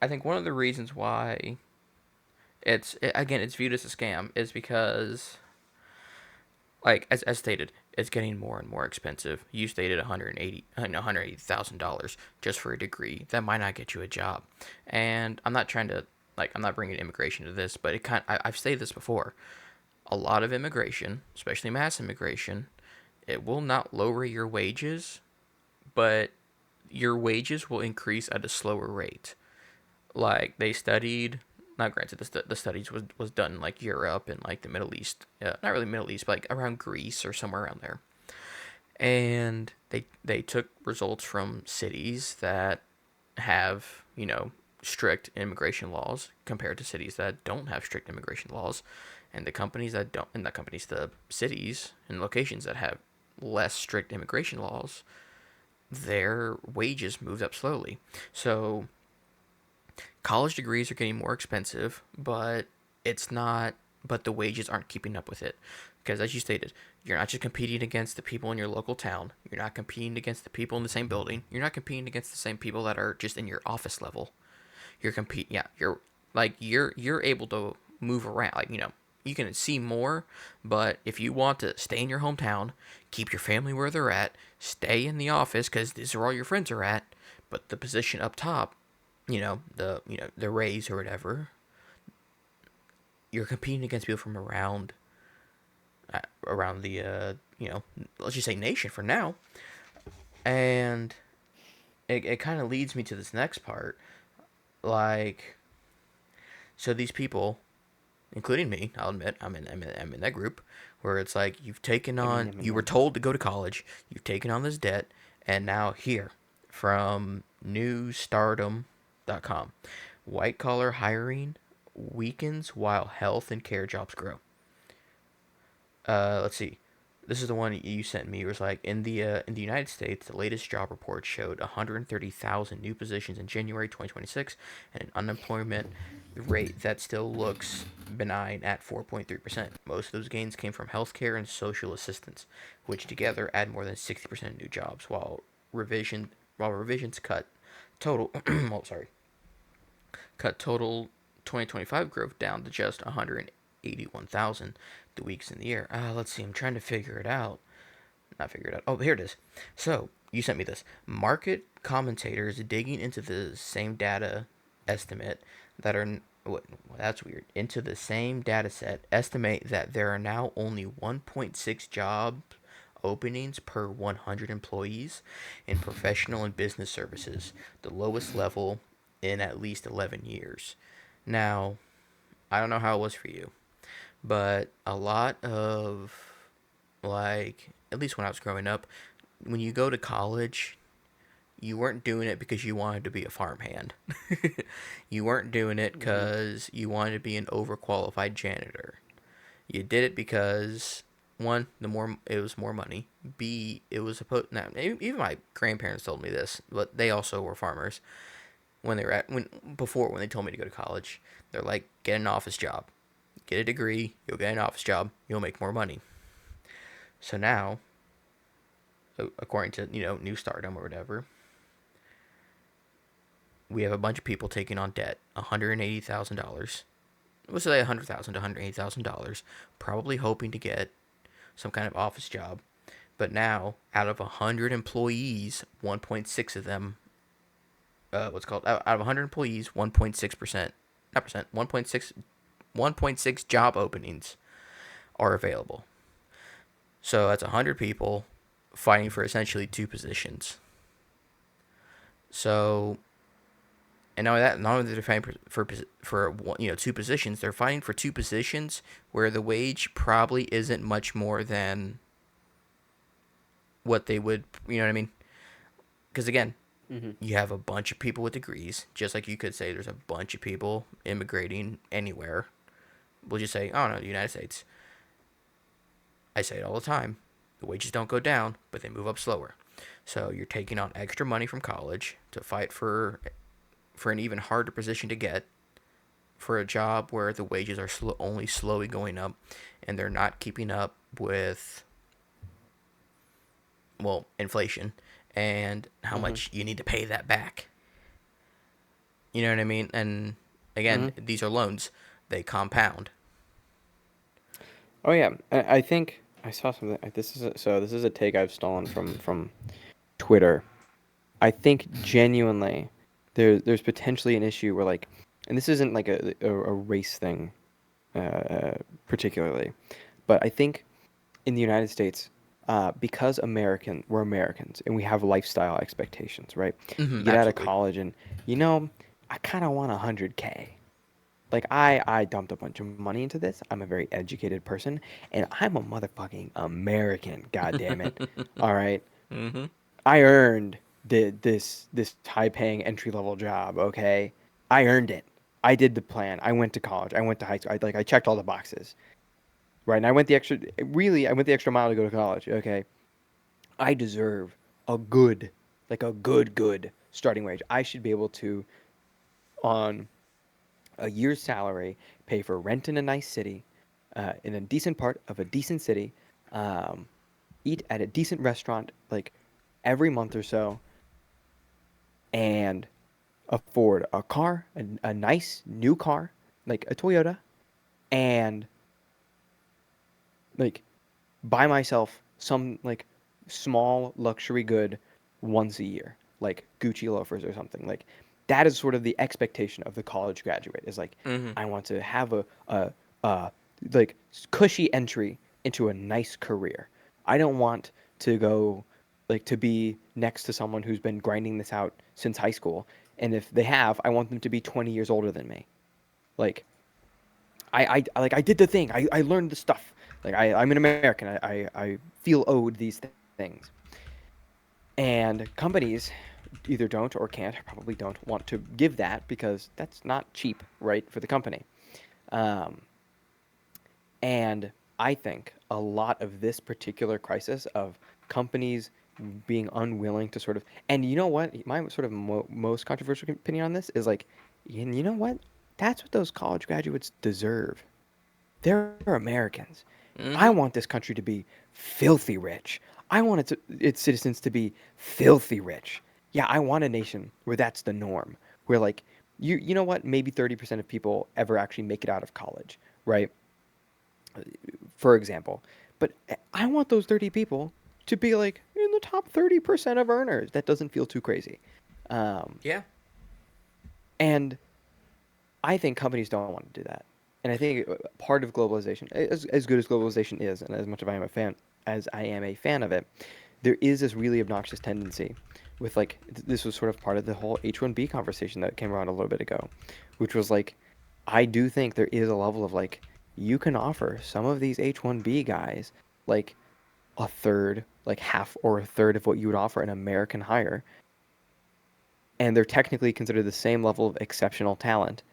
I think one of the reasons why it's viewed as a scam is because, like, as stated, it's getting more and more expensive. You stated $180,000 just for a degree that might not get you a job. And I'm not trying to, like, I'm not bringing immigration to this, but I've stated this before. A lot of immigration, especially mass immigration, it will not lower your wages, but your wages will increase at a slower rate. Like, they studied, not granted, the studies was done in, like, Europe and, like, the Middle East, not really Middle East, but like around Greece or somewhere around there. And they took results from cities that have, strict immigration laws compared to cities that don't have strict immigration laws. And the companies that don't, and the companies, the cities and locations that have less strict immigration laws, their wages moved up slowly. So college degrees are getting more expensive, but it's not, but the wages aren't keeping up with it. Because as you stated, you're not just competing against the people in your local town. You're not competing against the people in the same building. You're not competing against the same people that are just in your office level. You're able to move around. Like, you can see more, but if you want to stay in your hometown, keep your family where they're at, stay in the office because these are all your friends are at, but the position up top, the raise or whatever, you're competing against people from around the let's just say nation for now. And it kind of leads me to this next part. Like, so these people, including me, I'll admit, I'm in that group where it's like you were Eminem. told to go to college, you've taken on this debt, and now here from newstardom.com, white collar hiring weakens while health and care jobs grow. Let's see. This is the one you sent me. It was like in the United States, the latest job report showed 130,000 new positions in January 2026, and an unemployment rate that still looks benign at 4.3%. Most of those gains came from healthcare and social assistance, which together add more than 60% of new jobs, revision while revisions total well, sorry, cut total 2025 growth down to just 181,000 the weeks in the year. Let's see. I'm trying to figure it out. Not figure it out. Oh, here it is. So you sent me this. Market commentators digging into the same data estimate that are what? Well, that's weird. Into the same data set, estimate that there are now only 1.6 job openings per 100 employees in professional and business services, the lowest level in at least 11 years. Now, I don't know how it was for you, but a lot of, like, at least when I was growing up, when you go to college, you weren't doing it because you wanted to be a farmhand. You weren't doing it Mm-hmm. because you wanted to be an overqualified janitor. You did it because, one, the more it was more money. B, it was supposed. Now, even my grandparents told me this, but they also were farmers when they were when they told me to go to college. They're like, get an office job, get a degree, you'll get an office job, you'll make more money. So now, according to New Stardom or whatever, we have a bunch of people taking on debt, $180,000. Let's say 100,000 to $180,000, probably hoping to get some kind of office job. But now, out of 100 employees, 1.6 of them, what's called out of 100 employees, 1.6%, not percent, 1.6 job openings are available. So that's 100 people fighting for essentially two positions. So, and not only they're fighting for two positions, they're fighting for two positions where the wage probably isn't much more than what they would, you know what I mean? Because again, Mm-hmm. you have a bunch of people with degrees, just like you could say there's a bunch of people immigrating anywhere. We'll just say, oh no, the United States. I say it all the time. The wages don't go down, but they move up slower. So you're taking on extra money from college to fight for an even harder position to get, for a job where the wages are only slowly going up, and they're not keeping up with, well, inflation and how Mm-hmm. much you need to pay that back. You know what I mean? And again, Hmm. these are loans; they compound. Oh yeah, I think I saw something. This is a take I've stolen from Twitter. I think genuinely there's potentially an issue where like, and this isn't like a race thing uh, particularly, but I think in the United States, because we're Americans and we have lifestyle expectations, right? You get out of Absolutely. college and you know, I kind of want 100K. Like I dumped a bunch of money into this. I'm a very educated person, and I'm a motherfucking American. God damn it! All right, Mm-hmm. I earned this high paying entry level job. Okay, I earned it. I did the plan. I went to college. I went to high school. I checked all the boxes. Right, and I went the extra mile to go to college. Okay, I deserve a good, like a good starting wage. I should be able to, on a year's salary, pay for rent in a nice city, in a decent part of a decent city, um, eat at a decent restaurant like every month or so, and afford a car, a nice new car, like a Toyota, and like buy myself some like small luxury good once a year, like Gucci loafers or something. Like that is sort of the expectation of the college graduate is like Mm-hmm. I want to have a like cushy entry into a nice career. I don't want to go like to be next to someone who's been grinding this out since high school. And if they have, I want them to be 20 years older than me. Like I did the thing. I learned the stuff. Like I'm an American. I feel owed these things. And companies either don't or can't, probably don't want to give that because that's not cheap, right, for the company. Um, and I think a lot of this particular crisis of companies being unwilling to sort of, and you know what, my sort of most controversial opinion on this is like, and you know what, that's what those college graduates deserve. They're Americans. I Mm-hmm. want this country to be filthy rich. I want its citizens to be filthy rich. Yeah, I want a nation where that's the norm. Where like you know what? Maybe 30% of people ever actually make it out of college, right? For example. But I want those 30 people to be like in the top 30% of earners. That doesn't feel too crazy. Um, Yeah. and I think companies don't want to do that. And I think part of globalization, as good as globalization is, and as much as I am a fan of it, there is this really obnoxious tendency with like this was sort of part of the whole H1B conversation that came around a little bit ago, which was like I do think there is a level of like you can offer some of these H1B guys like a third, like half or a third of what you would offer an American hire, and they're technically considered the same level of exceptional talent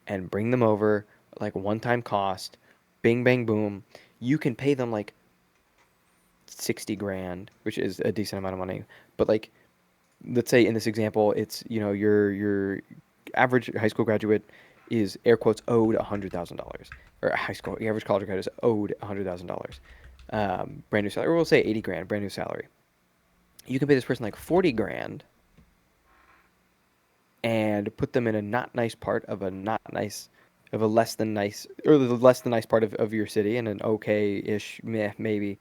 and bring them over like one time cost, bing bang boom. You can pay them like 60 grand, which is a decent amount of money. But like let's say in this example, it's your average high school graduate is air quotes owed $100,000, or high school the average college graduate is owed $100,000, brand new salary. Or we'll say 80 grand, brand new salary. You can pay this person like 40 grand and put them in a not nice part of a not nice of a less than nice or the less than nice part of your city in an okay-ish meh, maybe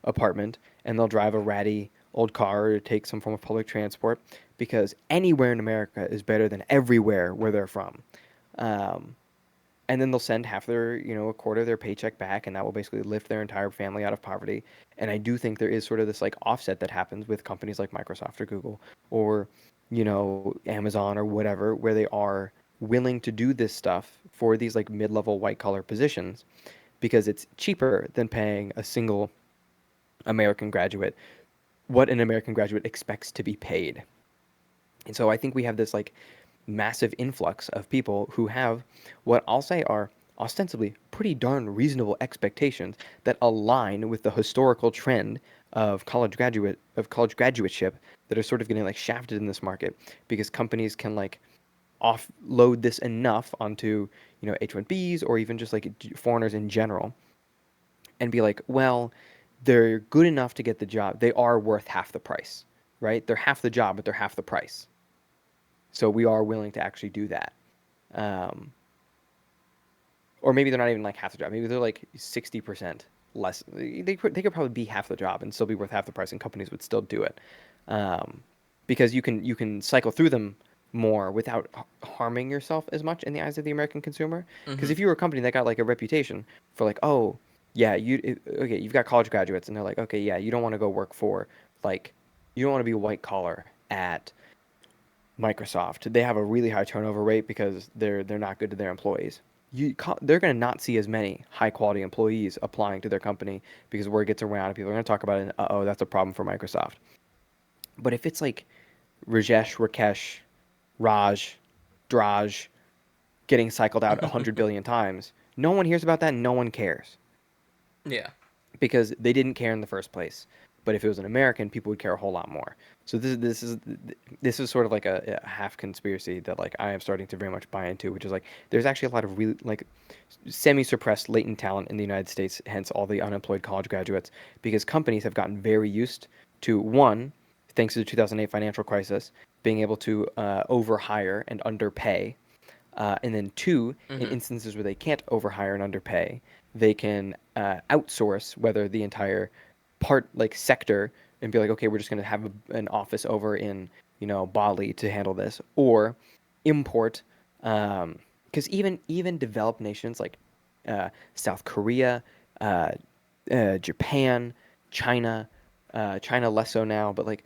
apartment, and they'll drive a ratty old car or take some form of public transport because anywhere in America is better than everywhere where they're from. um, and then they'll send half their, a quarter of their paycheck back, and that will basically lift their entire family out of poverty. And I do think there is sort of this like offset that happens with companies like Microsoft or Google or, Amazon or whatever, where they are willing to do this stuff for these like mid-level white collar positions because it's cheaper than paying a single American graduate what an American graduate expects to be paid. And so I think we have this like massive influx of people who have what I'll say are ostensibly pretty darn reasonable expectations that align with the historical trend of college graduateship that are sort of getting like shafted in this market because companies can like offload this enough onto H1Bs or even just like foreigners in general and be like, well, they're good enough to get the job. They are worth half the price, right? They're half the job, but they're half the price. So we are willing to actually do that. Um, or maybe they're not even like half the job. Maybe they're like 60% less. They could probably be half the job and still be worth half the price, and companies would still do it, um, because you can cycle through them more without harming yourself as much in the eyes of the American consumer. Because Mm-hmm. if you were a company that got like a reputation for like, oh yeah, okay, you've got college graduates, and they're like, okay, yeah, you don't want to go work for like, you don't want to be white collar at Microsoft. They have a really high turnover rate because they're not good to their employees. They're going to not see as many high quality employees applying to their company because word gets around and people are going to talk about it. And, oh, that's a problem for Microsoft. But if it's like Rakesh, Raj, Draj getting cycled out 100 billion times, no one hears about that. And no one cares Yeah. because they didn't care in the first place. But if it was an American, people would care a whole lot more. So this is sort of like a half conspiracy that like I am starting to very much buy into, which is like there's actually a lot of really like semi-suppressed latent talent in the United States, hence all the unemployed college graduates, because companies have gotten very used to one, thanks to the 2008 financial crisis, being able to overhire and underpay, and then two, in Mm-hmm. instances where they can't overhire and underpay, they can outsource whether the entire part like sector and be like, okay, we're just going to have an office over in Bali to handle this, or import, because even developed nations like South Korea, uh, Japan, China, China less so now, but like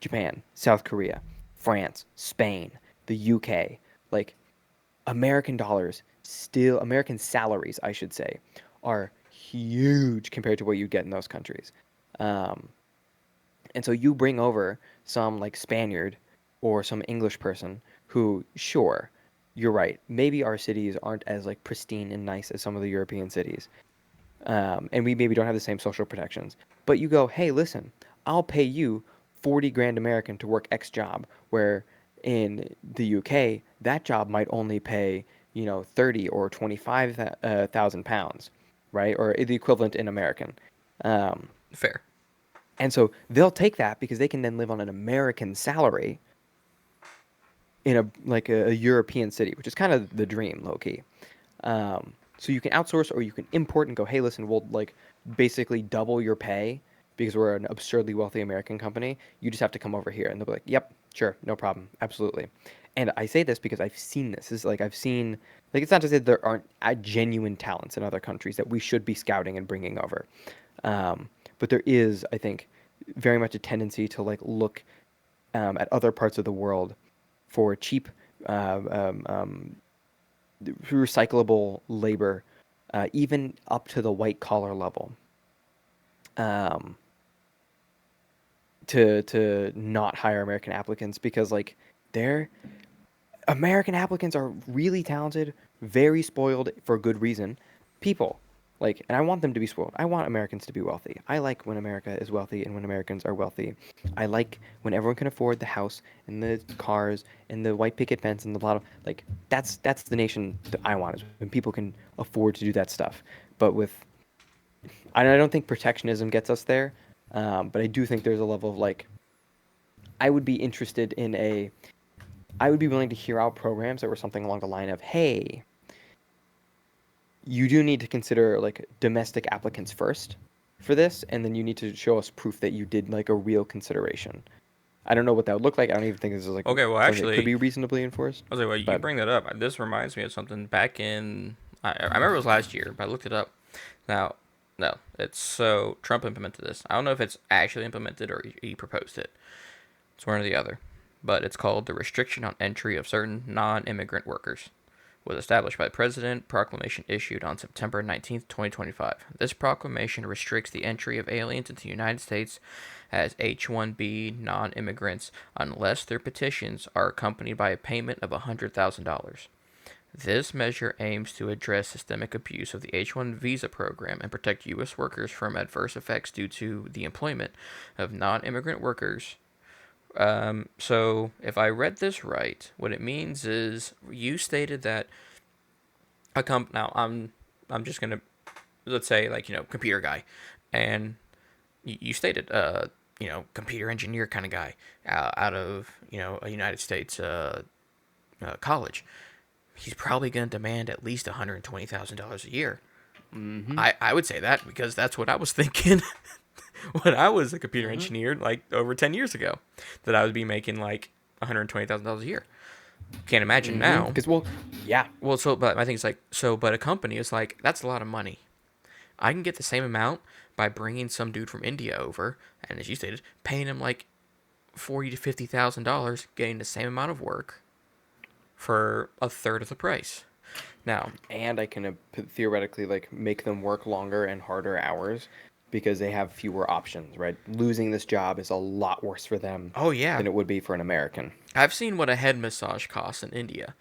Japan, South Korea, France, Spain, the UK, like American salaries, I should say, are huge compared to what you get in those countries. Um, and so you bring over some like Spaniard or some English person who, sure, you're right. Maybe our cities aren't as like pristine and nice as some of the European cities, and we maybe don't have the same social protections. But you go, hey, listen, I'll pay you 40 grand American to work X job, where in the UK that job might only pay 30 or 25,000 pounds, right, or the equivalent in American. Um, Fair. and so they'll take that because they can then live on an American salary in a European city, which is kind of the dream, low key. So you can outsource or you can import and go, hey, listen, we'll like basically double your pay because we're an absurdly wealthy American company. You just have to come over here, and they'll be like, yep, sure, no problem, absolutely. And I say this because I've seen this. Is like I've seen like it's not to say there aren't genuine talents in other countries that we should be scouting and bringing over, um, but there is, I think, very much a tendency to like look at other parts of the world for cheap uh, um, um, recyclable labor, even up to the white collar level, um, to not hire American applicants because like they're American applicants are really talented, very spoiled for good reason, people. Like, and I want them to be spoiled. I want Americans to be wealthy. I like when America is wealthy and when Americans are wealthy. I like when everyone can afford the house and the cars and the white picket fence and the lot of like that's the nation that I want is when people can afford to do that stuff. But I don't think protectionism gets us there, but I do think there's a level of like I would be interested in a I would be willing to hear out programs that were something along the line of, hey, you do need to consider like domestic applicants first for this, and then you need to show us proof that you did like a real consideration. I don't know what that would look like. I don't even think this is like Okay. Well, something that could actually, be reasonably enforced. I was like, well, you But bring that up. This reminds me of something back in. I remember it was last year, but I looked it up. Now, no, it's so Trump implemented this. I don't know if it's actually implemented or he proposed it. It's one or the other. But it's called the Restriction on Entry of Certain Non-Immigrant Workers. Was established by the President, proclamation issued on September 19th, 2025. This proclamation restricts the entry of aliens into the United States as H-1B non-immigrants unless their petitions are accompanied by a payment of $100,000. This measure aims to address systemic abuse of the H-1 visa program and protect U.S. workers from adverse effects due to the employment of non-immigrant workers. So if I read this right, what it means is you stated that now I'm just gonna let's say like computer guy, and you stated computer engineer kind of guy out of a United States college, he's probably going to demand at least $120,000 a year. Mm-hmm. I would say that because that's what I was thinking when I was a computer Mm-hmm. engineer like over 10 years ago, that I would be making like $120,000 a year. Can't imagine Mm-hmm. now. Because well, yeah. Well, so but I think it's like so, but a company is like that's a lot of money. I can get the same amount by bringing some dude from India over, and as you stated, paying him like $40,000 to $50,000, getting the same amount of work for a third of the price. Now, And I can theoretically like make them work longer and harder hours because they have fewer options, right? Losing this job is a lot worse for them oh yeah, than it would be for an American. I've seen what a head massage costs in India.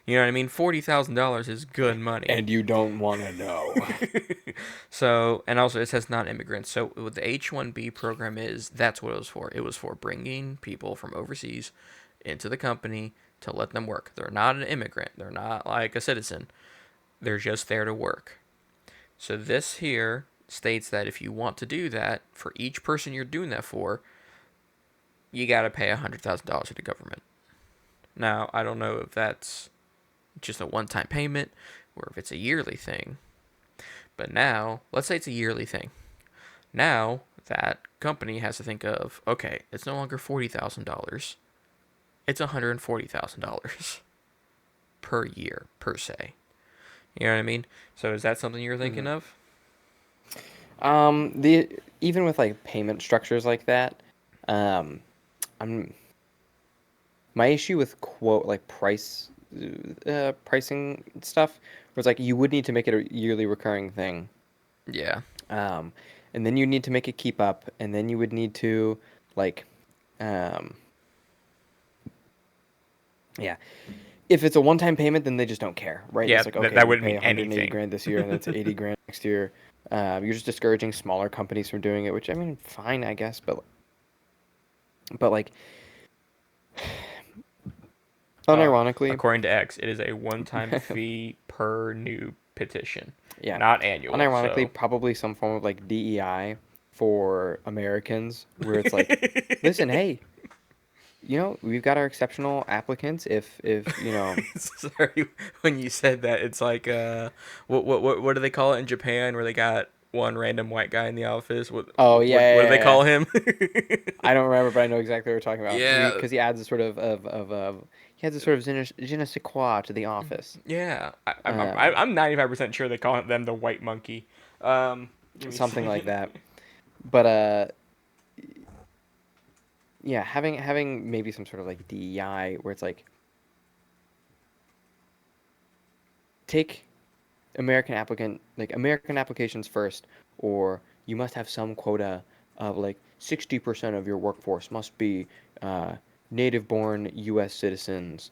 You know what I mean? $40,000 is good money. And you don't want to know. So, and also it says non-immigrants. So, what the H-1B program is, that's what it was for. It was for bringing people from overseas into the company to let them work. They're not an immigrant. They're not like a citizen. They're just there to work. So, this here states that if you want to do that, for each person you're doing that for, you got to pay $100,000 to the government. Now, I don't know if that's just a one-time payment or if it's a yearly thing. But now, let's say it's a yearly thing. Now, that company has to think of, okay, it's no longer $40,000. It's $140,000 per year, per se. You know what I mean? So is that something you're thinking Mhm. of? The even with like payment structures like that, um, I'm my issue with quote like pricing stuff was like you would need to make it a yearly recurring thing, Yeah. um, and then you need to make it keep up, and then you would need to like, um, yeah, if it's a one-time payment, then they just don't care, right? Yeah, It's like that, okay, that we wouldn't pay mean 180 anything. grand this year, and that's 80 grand next year. You're just discouraging smaller companies from doing it, which I mean, fine, I guess, but like Uh, unironically, According to X, it is a one-time fee per new petition, yeah, not annual. So, unironically, probably some form of like DEI for Americans, where it's like, listen, hey, we've got our exceptional applicants. If sorry, when you said that, it's like what do they call it in Japan where they got one random white guy in the office? oh yeah, What do yeah, they yeah. call him? I don't remember, but I know exactly what we're talking about. Yeah, Because he adds a sort of he adds a sort of je ne sais quoi to the office. yeah. Um, I'm 95% sure they call them the white monkey. Give me a Something like second. that. But yeah, having maybe some sort of like DEI where it's like take American applications first, or you must have some quota of like 60% of your workforce must be uh, native-born U.S. citizens,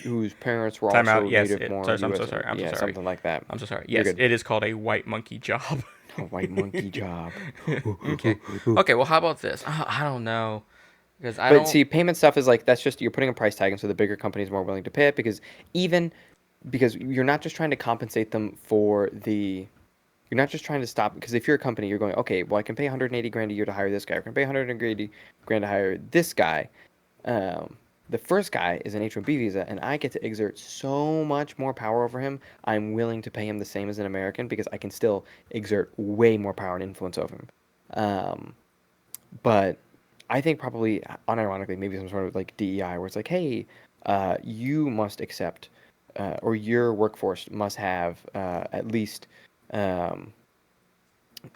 whose parents were Time out. also Yes, it. native-born Sorry, I'm so U.S. sorry. I'm so Yeah, sorry. something like that. I'm so sorry. You're Yes, good. it is called a white monkey job. A white monkey job. Okay. Okay. Well, how about this? I don't know because I But don't. see, payment stuff is like that's just you're putting a price tag, and so the bigger company is more willing to pay it even because you're not just trying to compensate them for the you're not just trying to stop because if you're a company, you're going, okay, well, I can pay 180 grand a year to hire this guy. I can pay 180 grand to hire this guy. Um, the first guy is an H-1B visa, and I get to exert so much more power over him. I'm willing to pay him the same as an American because I can still exert way more power and influence over him. Um, but I think probably unironically, maybe some sort of like DEI where it's like, hey, you must accept, or your workforce must have at least, um,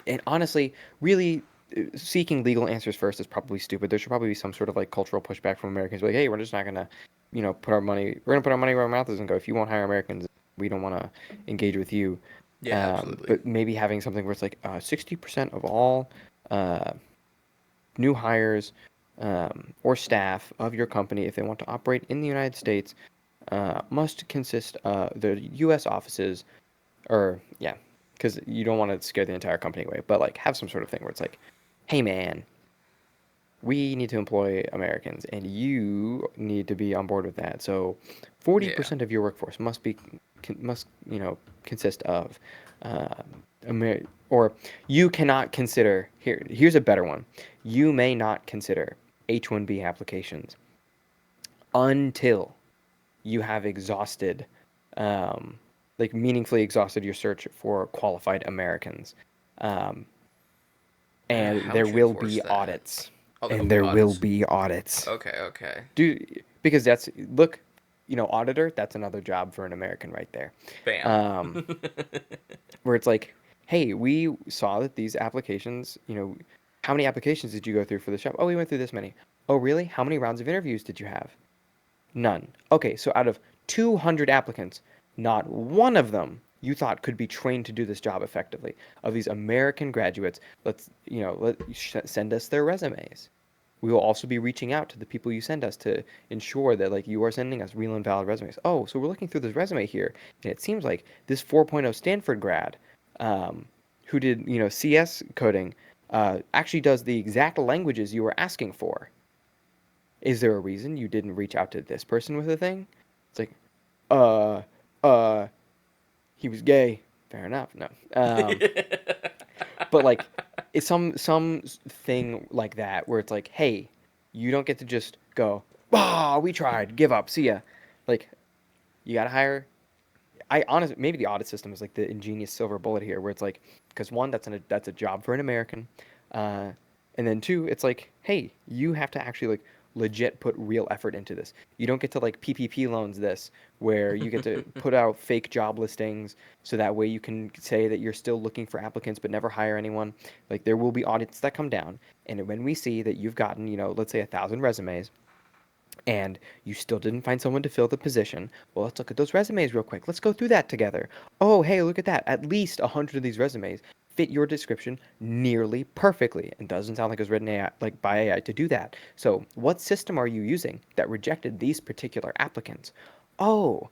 and honestly, really seeking legal answers first is probably stupid. There should probably be some sort of like cultural pushback from Americans, like, hey, we're just not gonna, we're gonna put our money where our mouth is and go. If you won't hire Americans, we don't want to engage with you. Yeah, absolutely. But maybe having something where it's like 60% of all uh, new hires or staff of your company, if they want to operate in the United States, must consist the U.S. offices, or yeah, because you don't want to scare the entire company away, but like have some sort of thing where it's like, hey man, we need to employ Americans, and you need to be on board with that. So, Yeah. 40% of your workforce must consist of uh, or you cannot consider here's a better one. You may not consider H-1B applications until you have exhausted, um, like meaningfully exhausted your search for qualified Americans. Um, and How there would you will enforce be that? audits. Oh, there will And be there will audits. be audits. Okay, okay. Because that's, look, auditor, that's another job for an American right there. Bam. Um, where it's like, hey, we saw that these applications, how many applications did you go through for the job? Oh, we went through this many. Oh, really? How many rounds of interviews did you have? None. Okay, so out of 200 applicants, not one of them you thought could be trained to do this job effectively. Of these American graduates, send us their resumes. We will also be reaching out to the people you send us to ensure that like you are sending us real and valid resumes. Oh, so we're looking through this resume here, and it seems like this 4.0 Stanford grad, um, who did CS coding, actually does the exact languages you were asking for. Is there a reason you didn't reach out to this person with a thing? It's like, uh, uh, he was gay. Fair enough. No. But like, it's some thing like that where it's like, hey, you don't get to just go, ah, we tried, give up, see ya. Like, you gotta hire. I honestly, maybe the audit system is like the ingenious silver bullet here, where it's like, because one, that's a job for an American, uh, and then two, it's like, hey, you have to actually like legit put real effort into this. You don't get to like PPP loans this, where you get to put out fake job listings, so that way you can say that you're still looking for applicants but never hire anyone. Like there will be audits that come down, and when we see that you've gotten, let's say 1,000 resumes and you still didn't find someone to fill the position, well, let's look at those resumes real quick. Let's go through that together. Oh, hey, look at that. At least 100 of these resumes fit your description nearly perfectly. And doesn't sound like it was written AI, like by AI to do that. So, what system are you using that rejected these particular applicants? Oh,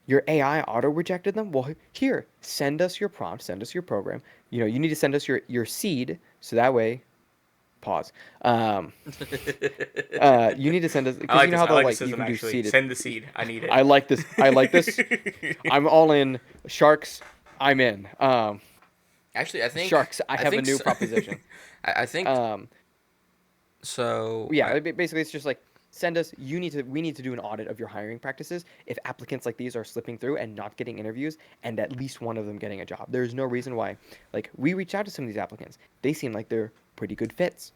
your AI auto rejected them? Well, here, send us your prompt, send us your program. You need to send us your seed so that way, pause. You need to send us, I because like you know this. how I they'll like the like you system can do actually. seeded. Send the seed. I need it. I like this. I like this. I'm all in. Sharks, I'm in. Actually, Sharks, I I have a think new so. proposition. I think Um, so. yeah, basically it's just like send us. We need to do an audit of your hiring practices. If applicants like these are slipping through and not getting interviews, and at least one of them getting a job, there's no reason why. Like we reach out to some of these applicants, they seem like they're pretty good fits.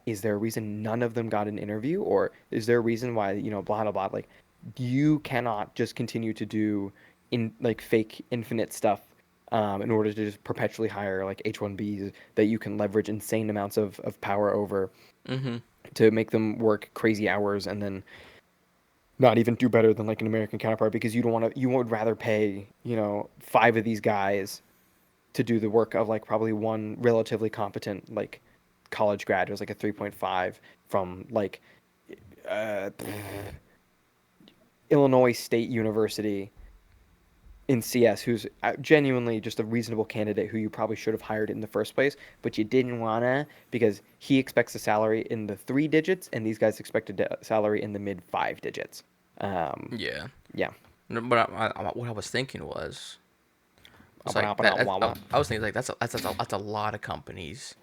Is there a reason none of them got an interview, or is there a reason why blah blah blah? Like you cannot just continue to do in like fake infinite stuff in order to just perpetually hire like H1Bs that you can leverage insane amounts of power over Hmm. to make them work crazy hours and then not even do better than like an American counterpart because you would rather pay, five of these guys to do the work of like probably one relatively competent like college grad who's like a 3.5 from like uh, Illinois State University in CS who's genuinely just a reasonable candidate who you probably should have hired in the first place, but you didn't wanna because he expects a salary in the three digits and these guys expected a salary in the mid five digits. Um, Yeah. yeah. No, but what I was thinking was, it's like that. I was thinking like that's a lot of companies.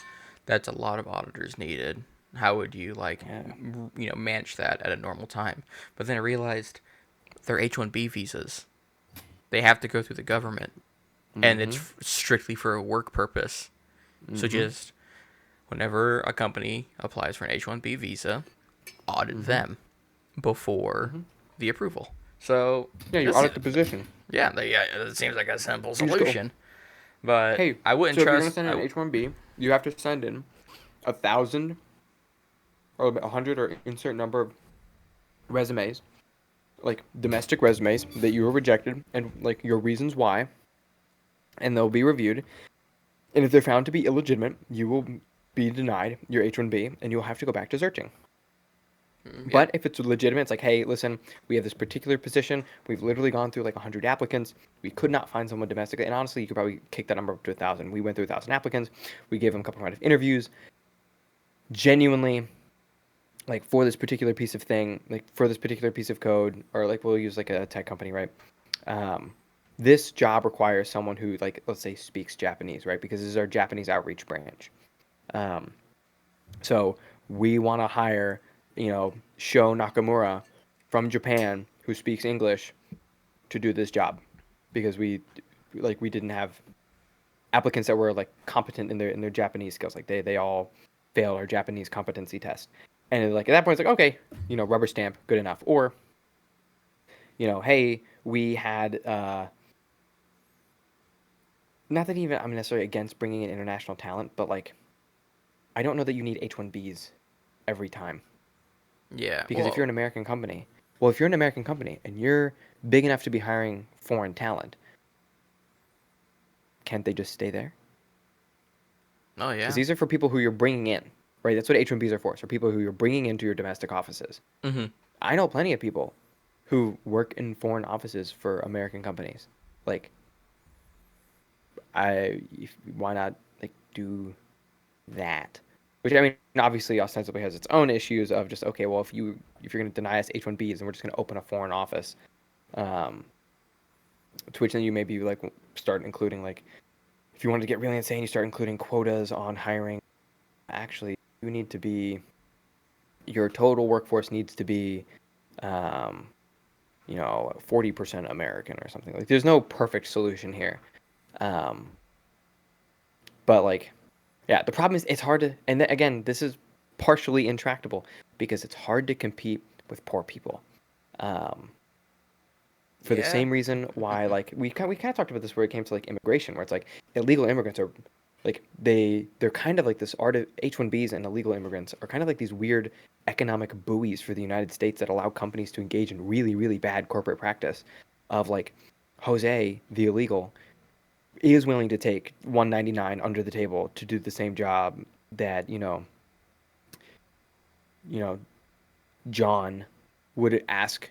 That's a lot of auditors needed. How would you like, Yeah. manage that at a normal time? But then I realized they're H-1B visas. They have to go through the government, and it's Mm-hmm. strictly for a work purpose. So Mm-hmm. just whenever a company applies for an H-1B visa, audit Mm-hmm. them before Mm-hmm. the approval. So Yeah, you that's audit the position. yeah, it seems like a simple You just go, solution. But hey, I wouldn't so if you're gonna trust. send an H1B, you have to send in 1,000 or 100 or insert number of resumes, like domestic resumes that you were rejected and like your reasons why, and they'll be reviewed. And if they're found to be illegitimate, you will be denied your H1B and you'll have to go back to searching. Yeah. But if it's legitimate, it's like, hey, listen, we have this particular position. We've literally gone through like 100 applicants. We could not find someone domestically. And honestly, you could probably kick that number up to 1,000. We went through 1,000 applicants. We gave them a couple rounds of interviews. Genuinely, like for this particular piece of thing, like for this particular piece of code, or like we'll use like a tech company, right? Um, this job requires someone who, like, let's say, speaks Japanese, right? Because this is our Japanese outreach branch. Um, so we want to hire, Sho Nakamura from Japan who speaks English to do this job because we didn't have applicants that were like competent in their Japanese skills. Like they all failed our Japanese competency test. And like at that point it's like, okay, rubber stamp, good enough. Or, hey, we had not that even I'm necessarily against bringing in international talent, but like I don't know that you need H1Bs every time. Yeah. Because if you're an American company, if you're an American company and you're big enough to be hiring foreign talent, can't they just stay there? Oh yeah. Because these are for people who you're bringing in, right? That's what H1Bs are for. So people who you're bringing into your domestic offices. Mm-hmm. I know plenty of people who work in foreign offices for American companies. Like, why not like do that? Which I mean, obviously, ostensibly has its own issues of just okay, well, if you're going to deny us H1Bs, and we're just going to open a foreign office, to which then you maybe like start including like, if you wanted to get really insane, you start including quotas on hiring. Actually, you need to be, your total workforce needs to be, 40% American or something. Like, there's no perfect solution here. But like, yeah, the problem is it's hard to, and again, this is partially intractable because it's hard to compete with poor people. For the same reason why, like, we kind of talked about this where it came to like immigration, where it's like illegal immigrants are like they're kind of like this art of H1Bs, and illegal immigrants are kind of like these weird economic buoys for the United States that allow companies to engage in really, really bad corporate practice of like Jose, the illegal, is willing to take 199 under the table to do the same job that, John would ask,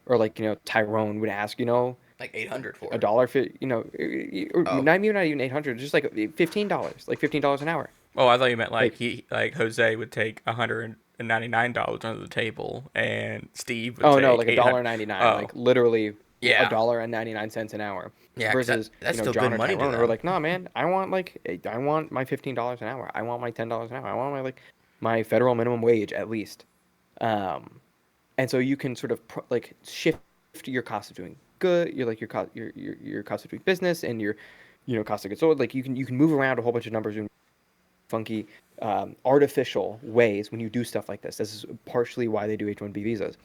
or like, Tyrone would ask, Like 800 for a it. dollar, or Oh. not even 800, just like $15, like $15 an hour. Oh, I thought you meant like Like, he like Jose would take $199 under the table, and Steve would oh no, take like a 800. dollar 99, Oh, like literally a yeah, dollar and 99 cents an hour. yeah, because Versus, that's still good John or money to Tyrone who are them. like, nah, man, I want my $15 an hour. I want my $10 an hour. I want my like my federal minimum wage at least. Um, and so you can sort of like shift your cost of doing good, your cost of doing business, and your cost of goods sold. Like you can move around a whole bunch of numbers in funky, artificial ways when you do stuff like this. This is partially why they do H1B visas.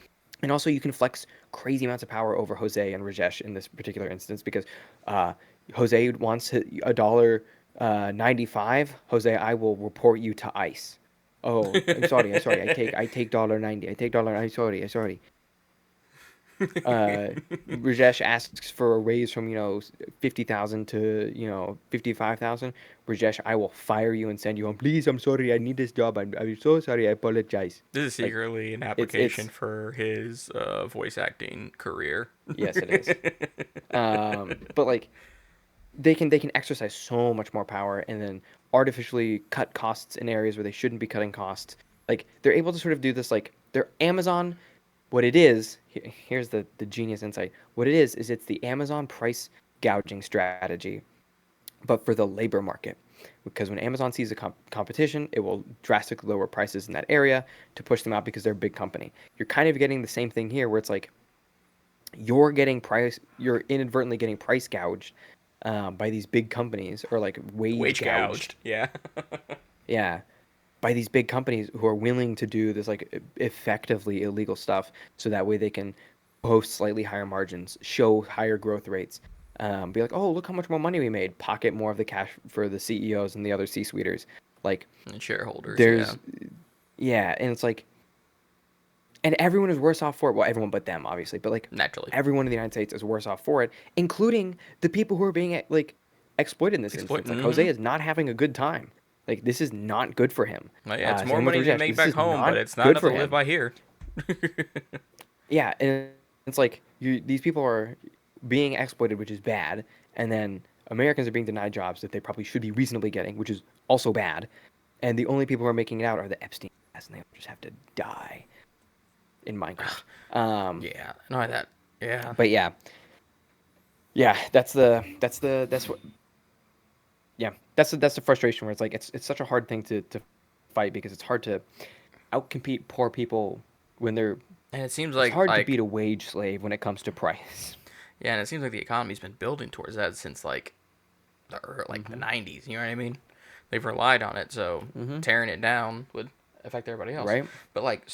And also, you can flex crazy amounts of power over Jose and Rajesh in this particular instance because uh, Jose wants a dollar 95. Jose, I will report you to ICE. Oh, I'm sorry. I take dollar 90. I take dollar. I'm sorry. uh, Rajesh asks for a raise from 50,000 to 55,000. Rajesh, I will fire you and send you home. Please, I'm sorry. I need this job. I'm so sorry. I apologize. This is Like secretly an it's application for his voice acting career. yes, it is. But like they can exercise so much more power and then artificially cut costs in areas where they shouldn't be cutting costs. Like they're able to sort of do this like they're Amazon. What it is, here's the genius insight. What it is it's the Amazon price gouging strategy, but for the labor market. Because when Amazon sees a competition, it will drastically lower prices in that area to push them out because they're a big company. You're kind of getting the same thing here where it's like you're inadvertently getting price gouged by these big companies, or like wage Wage gouged. gouged. Yeah. Yeah, by these big companies who are willing to do this like effectively illegal stuff, so that way they can post slightly higher margins, show higher growth rates, be like, oh, look how much more money we made, pocket more of the cash for the CEOs and the other C-suiters. Like And shareholders. Yeah. there's, yeah, and it's like, and everyone is worse off for it. Well, everyone but them, obviously, but like Naturally. everyone in the United States is worse off for it, including the people who are being like exploited in this instance. Like Jose is not having a good time. Like this is not good for him. Well, yeah, it's more Same with money than you Rajesh. make This back is home, but not it's not good enough to for live him. by here. Yeah, and it's like these people are being exploited, which is bad, and then Americans are being denied jobs that they probably should be reasonably getting, which is also bad. And the only people who are making it out are the Epstein guys, and they just have to die in Minecraft. Yeah. No, that. Yeah. But yeah, yeah, that's what. Yeah, that's the frustration where it's like it's such a hard thing to fight because it's hard to outcompete poor people when they're And it seems It's hard to like beat a wage slave when it comes to price. yeah, and it seems like the economy's been building towards that since like the Mm-hmm. 90s. You know what I mean? They've relied on it, so Mm-hmm. tearing it down would affect everybody else. Right? But like